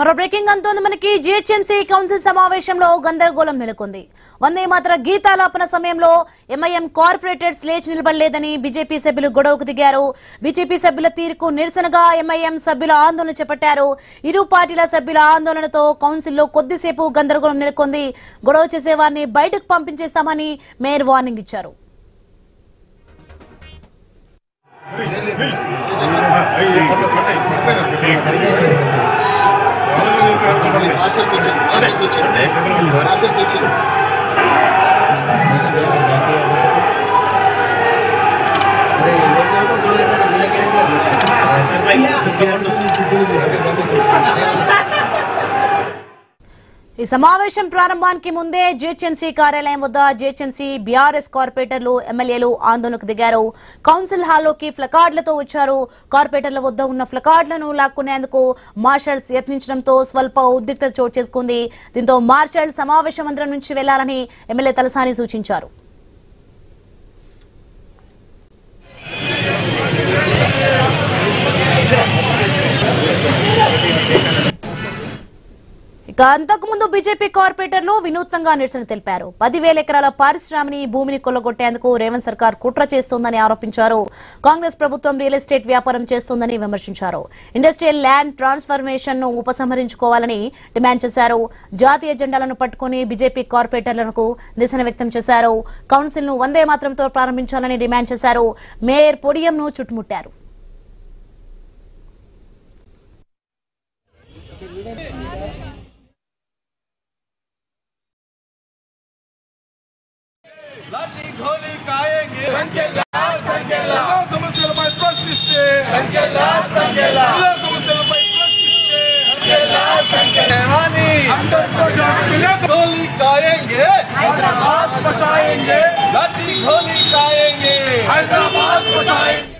మరో బ్రేకింగ్ అంతోంది మనకి GHMC council సమావేశంలో గందరగోళం నెలకొంది. వందే మాత్ర గీతాలాపన సమయంలో ఎంఐఎం కార్పొరేటర్స్ లేచి నిలబడలేదని బీజేపీ సభ్యులు గొడవకు దిగారు. బీజేపీ సభ్యుల తీరుకు నిరసనగా ఎంఐఎం సభ్యుల ఆందోళన చేపట్టారు. ఇరు పార్టీల సభ్యుల ఆందోళనతో కౌన్సిల్లో కొద్దిసేపు గందరగోళం నెలకొంది. గొడవ చేసే వారిని బయటకు పంపించేస్తామని మేయర్ వార్నింగ్ ఇచ్చారు. ఈ సమావేశం ప్రారంభానికి ముందే జిహెచ్ఎంసీ కార్యాలయం వద్ద జిహెచ్ఎంసీ బీఆర్ఎస్ కార్పొరేటర్లు ఎమ్మెల్యేలు ఆందోళనకు దిగారు. కౌన్సిల్ హాల్లోకి ఫ్లకార్డులతో వచ్చారు. కార్పొరేటర్ల వద్ద ఉన్న ఫ్లకార్డులను లాక్కునేందుకు మార్షల్స్ యత్నించడంతో స్వల్ప ఉద్రిక్తత చోటు చేసుకుంది. దీంతో మార్షల్ సమావేశ మందిరం నుంచి వెళ్లాలని ఎమ్మెల్యే తలసాని సూచించారు. ఇక అంతకుముందు బీజేపీ కార్పొరేటర్లు వినూత్నంగా నిరసన తెలిపారు. 10,000 ఎకరాల పారిశ్రామిక భూమిని కొల్లగొట్టేందుకు రేవంత్ సర్కార్ కుట్ర చేస్తోందని ఆరోపించారు. కాంగ్రెస్ ప్రభుత్వం రియల్ ఎస్టేట్ వ్యాపారం చేస్తోందని విమర్శించారు. ఇండస్ట్రియల్ ల్యాండ్ ట్రాన్స్ఫర్మేషన్ ను ఉపసంహరించుకోవాలని డిమాండ్ చేశారు. జాతీయ జెండాలను పట్టుకుని బీజేపీ కార్పొరేటర్లకు నిరసన వ్యక్తం చేశారు. కౌన్సిల్ ను వందే మాత్రంతో ప్రారంభించాలని డిమాండ్ చేశారు. మేయర్ పొడియంను చుట్టుముట్టారు. लाठी गोली खाएंगे समस्या प्रश्निस्ते गोली खाएंगे हैदराबाद बचाएंगे लाठी गोली खाएंगे हैदराबाद बचाएंगे।